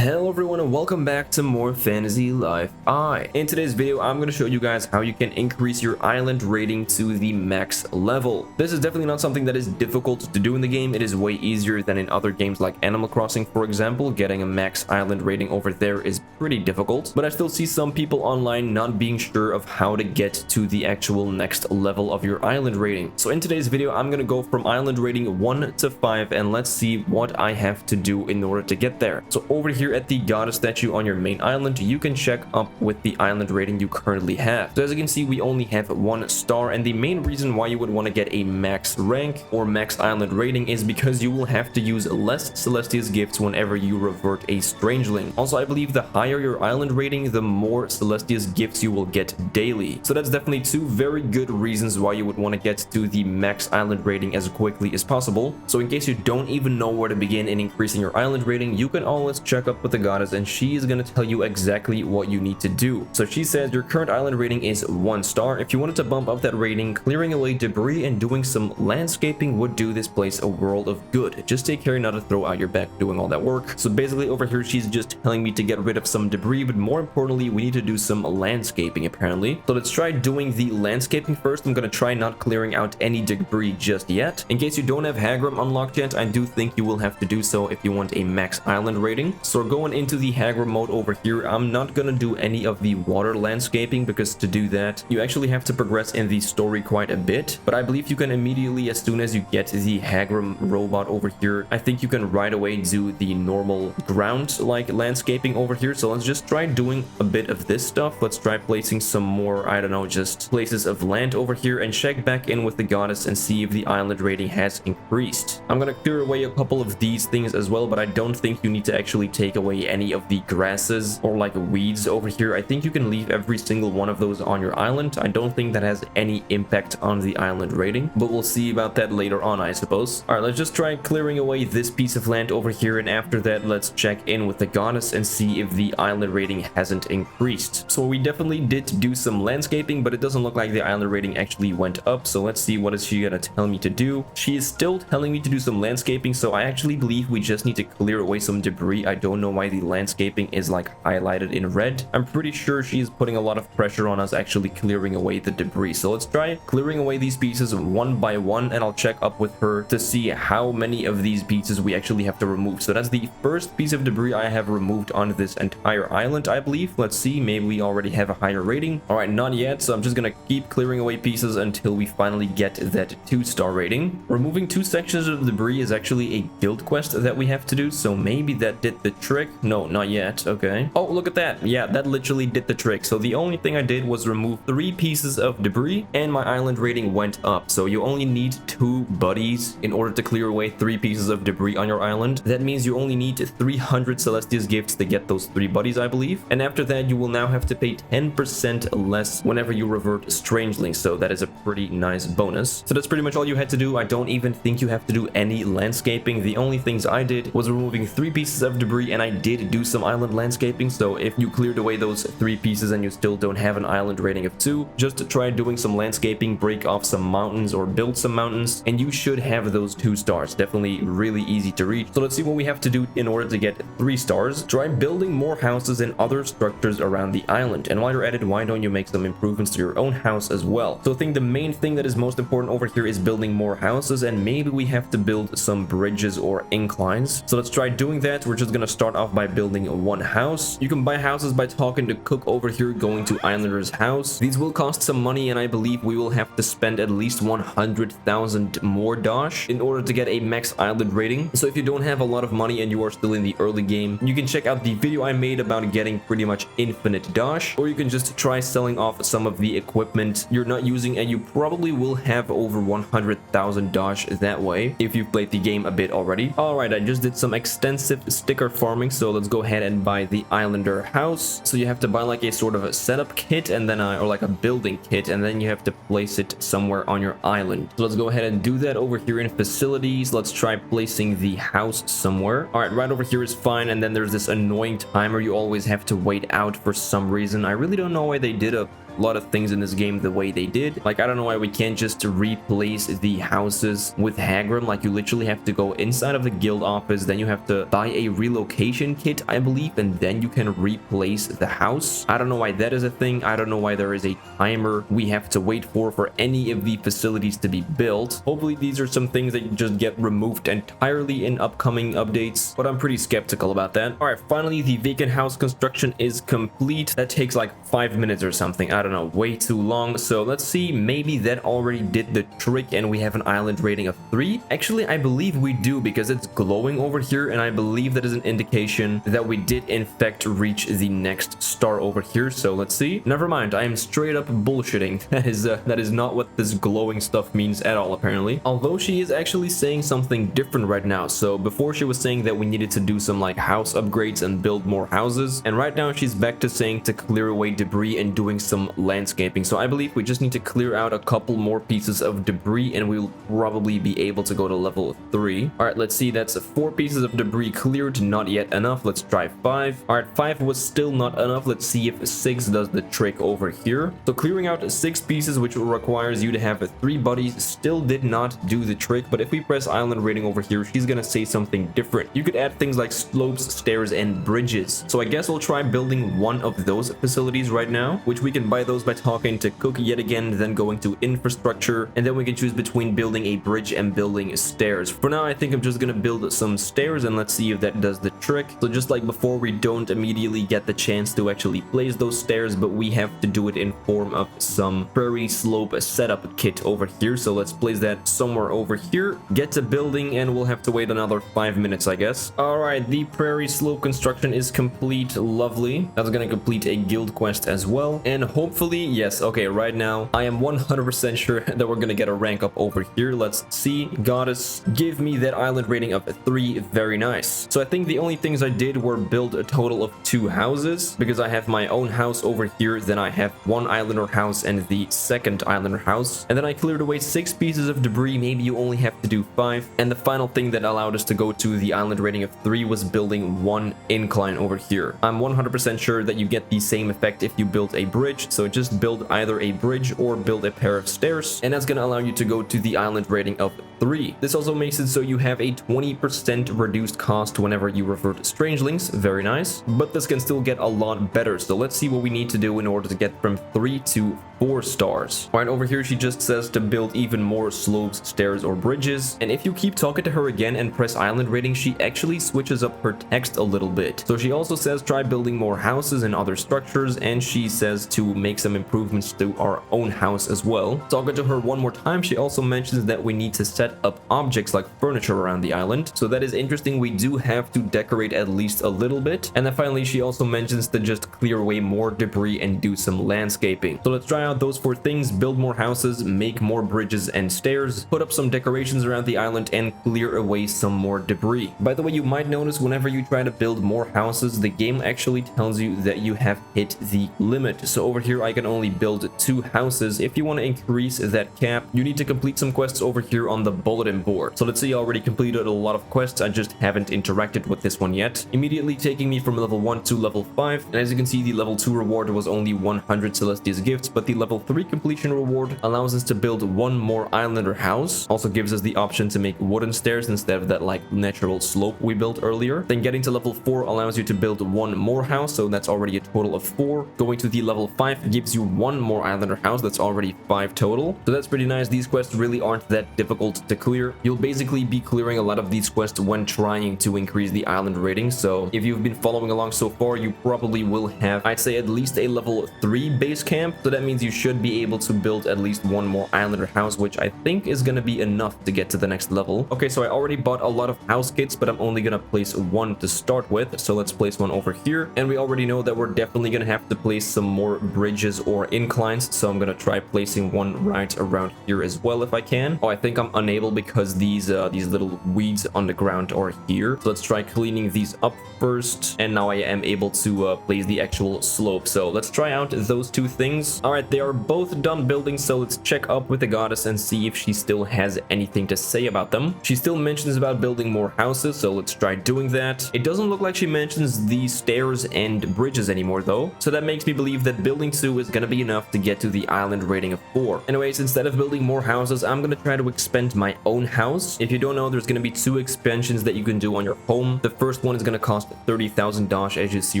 Hello everyone and welcome back to more Fantasy Life I. In today's video, I'm going to show you guys how you can increase your island rating to the max level. This is definitely not something that is difficult to do in the game. It is way easier than in other games like Animal Crossing, for example. Getting a max island rating over there is pretty difficult, but I still see some people online not being sure of how to get to the actual next level of your island rating. So in today's video, I'm going to go from island rating 1 to 5 and let's see what I have to do in order to get there. So over here at the goddess statue on your main island, you can check up with the island rating you currently have. So as you can see, we only have 1 star, and the main reason why you would want to get a max rank or max island rating is because you will have to use less Celestia's gifts whenever you revert a strangeling. Also, I believe the higher your island rating, the more Celestia's gifts you will get daily. So that's definitely 2 very good reasons why you would want to get to the max island rating as quickly as possible. So in case you don't even know where to begin in increasing your island rating, you can always check up with the goddess and she is going to tell you exactly what you need to do. So she says your current island rating is 1 star. If you wanted to bump up that rating, clearing away debris and doing some landscaping would do this place a world of good. Just take care not to throw out your back doing all that work. So basically over here she's just telling me to get rid of some debris, but more importantly we need to do some landscaping apparently. So let's try doing the landscaping first. I'm going to try not clearing out any debris just yet. In case you don't have Hagram unlocked yet, I do think you will have to do so if you want a max island rating. So going into the Hagram mode over here, I'm not gonna do any of the water landscaping because to do that you actually have to progress in the story quite a bit, but I believe you can immediately, as soon as you get the Hagram robot over here, I think you can right away do the normal ground like landscaping over here. So let's just try doing a bit of this stuff. Let's try placing some more, I don't know, just places of land over here and check back in with the goddess and see if the island rating has increased. I'm gonna clear away a couple of these things as well, but I don't think you need to actually take away any of the grasses or like weeds over here. I think you can leave every single one of those on your island. I don't think that has any impact on the island rating, but we'll see about that later on, I suppose. All right, let's just try clearing away this piece of land over here, and after that let's check in with the goddess and see if the island rating hasn't increased. So we definitely did do some landscaping, but it doesn't look like the island rating actually went up. So let's see, what is she gonna tell me to do? She is still telling me to do some landscaping, so I actually believe we just need to clear away some debris. I don't know why the landscaping is like highlighted in red. I'm pretty sure she's putting a lot of pressure on us actually clearing away the debris. So let's try clearing away these pieces one by one, and I'll check up with her to see how many of these pieces we actually have to remove. So that's the first piece of debris I have removed on this entire island, I believe. Let's see, maybe we already have a higher rating. All right, not yet, so I'm just gonna keep clearing away pieces until we finally get that 2-star rating. Removing 2 sections of debris is actually a guild quest that we have to do, so maybe that did the trick. No, not yet. Okay. Oh, look at that. Yeah, that literally did the trick. So the only thing I did was remove 3 pieces of debris and my island rating went up. So you only need 2 buddies in order to clear away 3 pieces of debris on your island. That means you only need 300 Celestia's gifts to get those 3 buddies, I believe. And after that, you will now have to pay 10% less whenever you revert strangelings. So that is a pretty nice bonus. So that's pretty much all you had to do. I don't even think you have to do any landscaping. The only things I did was removing 3 pieces of debris, and I did do some island landscaping. So if you cleared away those 3 pieces and you still don't have an island rating of 2, just try doing some landscaping, break off some mountains or build some mountains, and you should have those 2 stars. Definitely really easy to reach. So let's see what we have to do in order to get 3 stars. Try building more houses and other structures around the island, and while you're at it, why don't you make some improvements to your own house as well? So I think the main thing that is most important over here is building more houses, and maybe we have to build some bridges or inclines. So let's try doing that. We're just gonna start off by building 1 house. You can buy houses by talking to Cook over here, going to Islander's house. These will cost some money, and I believe we will have to spend at least 100,000 more Dosh in order to get a max island rating. So if you don't have a lot of money and you are still in the early game, you can check out the video I made about getting pretty much infinite Dosh, or you can just try selling off some of the equipment you're not using, and you probably will have over 100,000 Dosh that way if you've played the game a bit already. All right, I just did some extensive sticker farming, so let's go ahead and buy the Islander house. So you have to buy like a sort of a setup kit, and then or like a building kit, and then you have to place it somewhere on your island. So let's go ahead and do that over here in facilities. Let's try placing the house somewhere. All right, right over here is fine, and then there's this annoying timer you always have to wait out for some reason. I really don't know why they did a lot of things in this game the way they did. Like, I don't know why we can't just replace the houses with Hagram. Like, you literally have to go inside of the guild office, then you have to buy a relocation kit, I believe, and then you can replace the house. I don't know why that is a thing. I don't know why there is a timer we have to wait for any of the facilities to be built. Hopefully these are some things that just get removed entirely in upcoming updates, but I'm pretty skeptical about that. All right, finally the vacant house construction is complete. That takes like 5 minutes or something. I don't know, way too long. So let's see, maybe that already did the trick and we have an island rating of 3. Actually, I believe we do, because it's glowing over here, and I believe that is an indication that we did in fact reach the next star over here. So let's see. Never mind, I am straight up bullshitting. That is not what this glowing stuff means at all, apparently. Although she is actually saying something different right now. So before she was saying that we needed to do some like house upgrades and build more houses, and right now she's back to saying to clear away debris and doing some landscaping. So I believe we just need to clear out a couple more pieces of debris and we'll probably be able to go to level 3. All right, let's see, that's 4 pieces of debris cleared, not yet enough. Let's try 5. All right, 5 was still not enough. Let's see if 6 does the trick over here. So clearing out 6 pieces, which requires you to have 3 buddies, still did not do the trick. But if we press island rating over here, she's gonna say something different. You could add things like slopes, stairs, and bridges. So I guess we'll try building one of those facilities right now, which we can buy those by talking to Cook yet again, then going to infrastructure, and then we can choose between building a bridge and building stairs. For now, I think I'm just gonna build some stairs and let's see if that does the trick. So just like before, we don't immediately get the chance to actually place those stairs, but we have to do it in form of some prairie slope setup kit over here. So let's place that somewhere over here, get to building, and we'll have to wait another 5 minutes, I guess. All right, the prairie slope construction is complete. Lovely. That's gonna complete a guild quest as well, and hopefully, yes, okay, right now I am 100% sure that we're gonna get a rank up over here. Let's see. Goddess, give me that island rating of 3. Very nice. So I think the only things I did were build a total of 2 houses, because I have my own house over here, then I have 1 islander house and the second islander house, and then I cleared away 6 pieces of debris. Maybe you only have to do 5, and the final thing that allowed us to go to the island rating of 3 was building 1 incline over here. I'm 100% sure that you get the same effect if you build a bridge, so just build either a bridge or build a pair of stairs, and that's gonna allow you to go to the island rating of 3. This also makes it so you have a 20% reduced cost whenever you revert strangelings. Very nice, but this can still get a lot better. So let's see what we need to do in order to get from 3 to 4 stars. All right, over here she just says to build even more slopes, stairs, or bridges, and if you keep talking to her again and press island rating, she actually switches up her text a little bit. So she also says try building more houses and other structures, and she says to make some improvements to our own house as well. Talking to her one more time, she also mentions that we need to set up objects like furniture around the island. So that is interesting. We do have to decorate at least a little bit. And then finally she also mentions to just clear away more debris and do some landscaping. So let's try out those 4 things: build more houses, make more bridges and stairs, put up some decorations around the island, and clear away some more debris. By the way, you might notice whenever you try to build more houses, the game actually tells you that you have hit the limit. So over here I can only build 2 houses. If you want to increase that cap, you need to complete some quests over here on the bulletin board. So let's see, I already completed a lot of quests. I just haven't interacted with this one yet, immediately taking me from level 1 to level 5. And as you can see, the level 2 reward was only 100 Celestia's gifts, but the level 3 completion reward allows us to build 1 more islander house. Also gives us the option to make wooden stairs instead of that like natural slope we built earlier. Then getting to level 4 allows you to build 1 more house, so that's already a total of 4. Going to the level 5 gives you 1 more islander house, that's already 5 total. So that's pretty nice. These quests really aren't that difficult to clear. You'll basically be clearing a lot of these quests when trying to increase the island rating. So if you've been following along so far, you probably will have, I'd say, at least a level 3 base camp. So that means you should be able to build at least 1 more islander house, which I think is going to be enough to get to the next level. Okay, so I already bought a lot of house kits, but I'm only going to place 1 to start with. So let's place 1 over here. And we already know that we're definitely going to have to place some more bridges or inclines. So I'm going to try placing 1 right around here as well if I can. Oh, I think I'm unable unable because these little weeds on the ground are here. So let's try cleaning these up first, and now I am able to place the actual slope. So let's try out those two things. All right, they are both done building, so let's check up with the goddess and see if she still has anything to say about them. She still mentions about building more houses, so let's try doing that. It doesn't look like she mentions the stairs and bridges anymore though, so that makes me believe that building 2 is gonna be enough to get to the island rating of 4. Anyways, instead of building more houses, I'm gonna try to expand my own house. If you don't know, there's gonna be 2 expansions that you can do on your home. The first one is gonna cost 30,000 dosh, as you see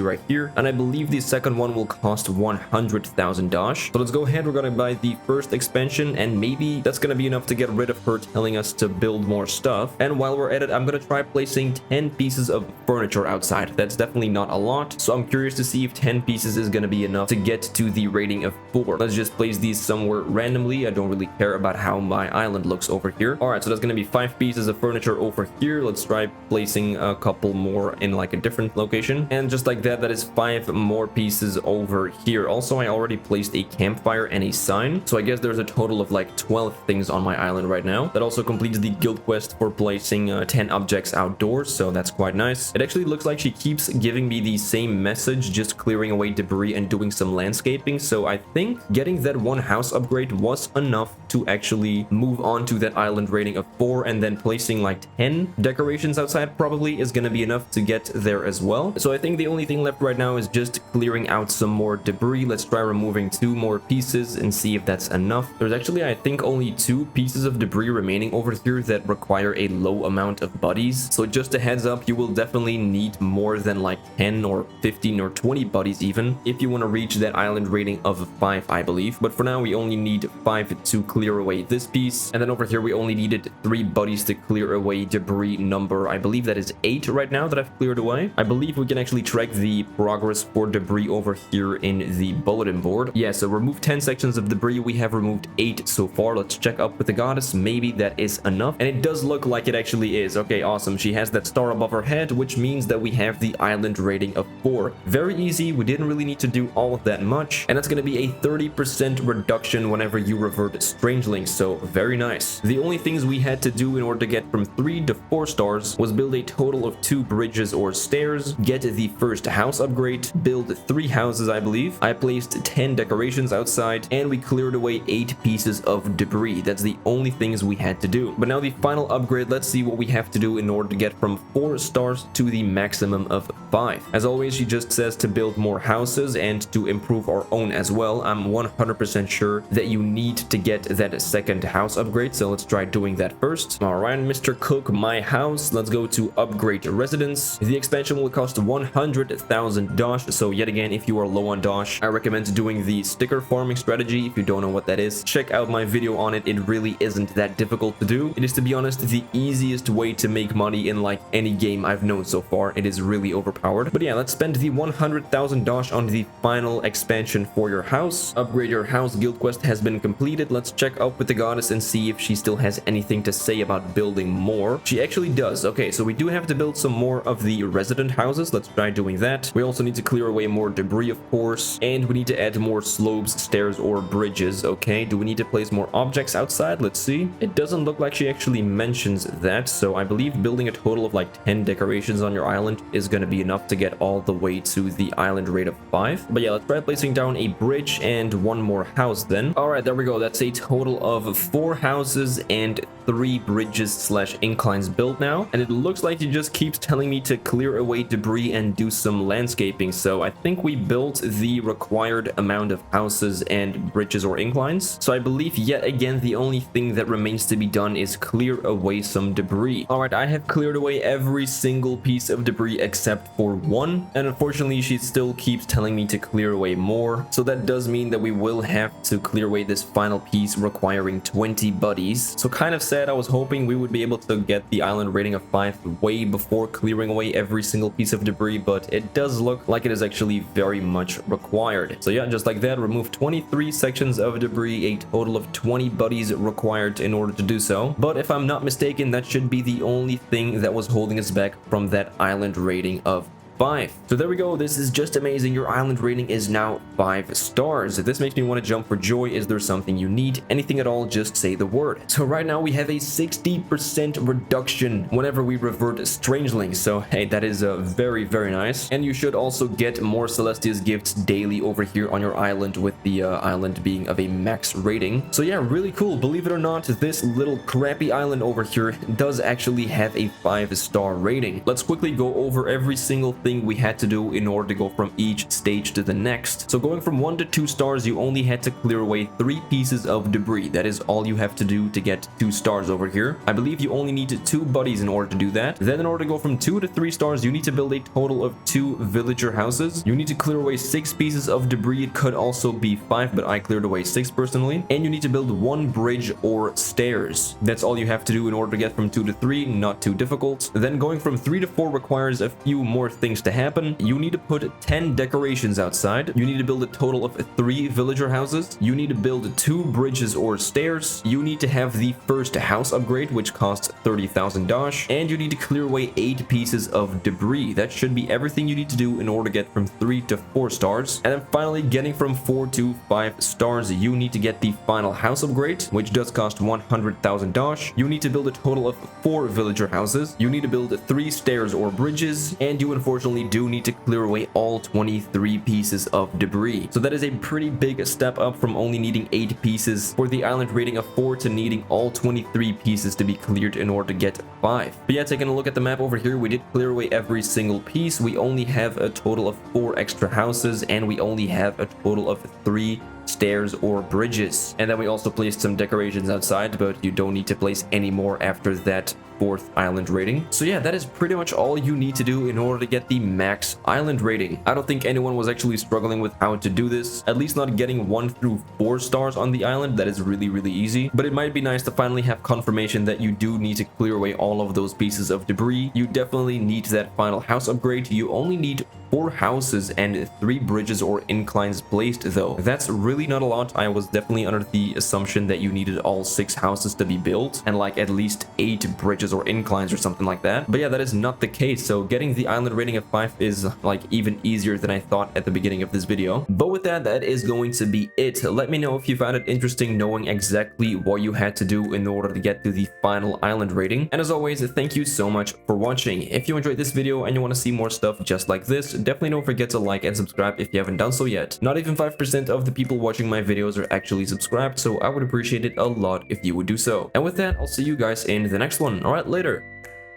right here, and I believe the second one will cost 100,000 dosh. So let's go ahead, we're gonna buy the first expansion, and maybe that's gonna be enough to get rid of her telling us to build more stuff. And while we're at it, I'm gonna try placing 10 pieces of furniture outside. That's definitely not a lot, so I'm curious to see if 10 pieces is gonna be enough to get to the rating of 4. Let's just place these somewhere randomly. I don't really care about how my island looks over here. All right, so that's gonna be 5 pieces of furniture over here. Let's try placing a couple more in like a different location, and just like that, that is 5 more pieces over here. Also, I already placed a campfire and a sign, so I guess there's a total of like 12 things on my island right now. That also completes the guild quest for placing 10 objects outdoors, so that's quite nice. It actually looks like she keeps giving me the same message, just clearing away debris and doing some landscaping. So I think getting that one house upgrade was enough to actually move on to that island rating of 4, and then placing like 10 decorations outside probably is gonna be enough to get there as well. So I think the only thing left right now is just clearing out some more debris. Let's try removing 2 more pieces and see if that's enough. There's actually, I think, only 2 pieces of debris remaining over here that require a low amount of buddies. So just a heads up, you will definitely need more than like 10 or 15 or 20 buddies even if you want to reach that island rating of 5, I believe. But for now, we only need 5 to clear away this piece, and then over here we only needed 3 buddies to clear away debris number, I believe that is 8 right now that I've cleared away. I believe we can actually track the progress for debris over here in the bulletin board. Yeah, so remove 10 sections of debris. We have removed 8 so far. Let's check up with the goddess. Maybe that is enough, and it does look like it actually is. Okay, awesome. She has that star above her head, which means that we have the island rating of 4. Very easy. We didn't really need to do all of that much, and that's going to be a 30% reduction whenever you revert strangelings, so very nice. The only things we had to do in order to get from 3 to 4 stars was build a total of 2 bridges or stairs, get the first house upgrade, build 3 houses, I believe. I placed 10 decorations outside, and we cleared away 8 pieces of debris. That's the only things we had to do. But now the final upgrade, let's see what we have to do in order to get from 4 stars to the maximum of 5. As always, she just says to build more houses and to improve our own as well. I'm 100% sure that you need to get that second house upgrade, so let's try doing that first. All right, Mr. Cook, my house. Let's go to upgrade residence. The expansion will cost 100,000 dosh, so yet again, if you are low on dosh, I recommend doing the sticker farming strategy. If you don't know what that is, check out my video on it. It really isn't that difficult to do. It is, to be honest, the easiest way to make money in like any game I've known so far. It is really overpowered. But yeah, let's spend the 100,000 dosh on the final expansion for your house. Upgrade your house guild quest has been completed. Let's check up with the goddess and see if she still has anything to say about building more. She actually does. Okay, so we do have to build some more of the resident houses. Let's try doing that. We also need to clear away more debris, of course, and we need to add more slopes, stairs, or bridges. Okay, do we need to place more objects outside? Let's see. It doesn't look like she actually mentions that, so I believe building a total of like 10 decorations on your island is going to be enough to get all the way to the island rate of 5. But yeah, let's try placing down a bridge and 1 more house then. All right, there we go. That's a total of 4 houses and 3 bridges slash inclines built now, and it looks like he just keeps telling me to clear away debris and do some landscaping. So I think we built the required amount of houses and bridges or inclines, so I believe yet again the only thing that remains to be done is clear away some debris. All right, I have cleared away every single piece of debris except for 1, and unfortunately she still keeps telling me to clear away more, so that does mean that we will have to clear away this final piece requiring 20 buddies. So kind of sad. I was hoping we would be able to get the island rating of 5 way before clearing away every single piece of debris, but it does look like it is actually very much required. So yeah, just like that, remove 23 sections of debris, a total of 20 buddies required in order to do so. But if I'm not mistaken, that should be the only thing that was holding us back from that island rating of 5. So there we go. This is just amazing. Your island rating is now 5 stars. This makes me want to jump for joy. Is there something you need? Anything at all, just say the word. So right now we have a 60% reduction whenever we revert strangelings. So hey, that is very, very nice. And you should also get more Celestia's gifts daily over here on your island, with the island being of a max rating. So yeah, really cool. Believe it or not, this little crappy island over here does actually have a 5-star rating. Let's quickly go over every single thing we had to do in order to go from each stage to the next. So going from 1 to 2 stars, you only had to clear away 3 pieces of debris. That is all you have to do to get 2 stars over here. I believe you only need 2 buddies in order to do that. Then in order to go from 2 to 3 stars, you need to build a total of 2 villager houses. You need to clear away 6 pieces of debris. It could also be 5, but I cleared away 6 personally. And you need to build 1 bridge or stairs. That's all you have to do in order to get from 2 to 3, not too difficult. Then going from 3 to 4 requires a few more things to happen. You need to put 10 decorations outside. You need to build a total of 3 villager houses. You need to build 2 bridges or stairs. You need to have the first house upgrade, which costs 30,000 dosh. And you need to clear away 8 pieces of debris. That should be everything you need to do in order to get from 3 to 4 stars. And then finally, getting from 4 to 5 stars, you need to get the final house upgrade, which does cost 100,000 dosh. You need to build a total of 4 villager houses. You need to build 3 stairs or bridges, and you unfortunately do need to clear away all 23 pieces of debris. So that is a pretty big step up from only needing 8 pieces for the island rating of 4 to needing all 23 pieces to be cleared in order to get 5. But yeah, taking a look at the map over here, we did clear away every single piece. We only have a total of 4 extra houses, and we only have a total of 3 stairs or bridges. And then we also placed some decorations outside, but you don't need to place any more after that 4th island rating. So yeah, that is pretty much all you need to do in order to get the max island rating. I don't think anyone was actually struggling with how to do this, at least not getting 1 through 4 stars on the island. That is really, really easy. But it might be nice to finally have confirmation that you do need to clear away all of those pieces of debris. You definitely need that final house upgrade. You only need 4 houses and 3 bridges or inclines placed though. That's really not a lot. I was definitely under the assumption that you needed all 6 houses to be built and like at least 8 bridges or inclines or something like that. But yeah, that is not the case. So getting the island rating of 5 is like even easier than I thought at the beginning of this video. But with that, that is going to be it. Let me know if you found it interesting knowing exactly what you had to do in order to get to the final island rating. And as always, thank you so much for watching. If you enjoyed this video and you want to see more stuff just like this, definitely don't forget to like and subscribe if you haven't done so yet. Not even 5% of the people watching my videos are actually subscribed, so I would appreciate it a lot if you would do so. And with that, I'll see you guys in the next one. Alright, later.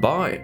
Bye.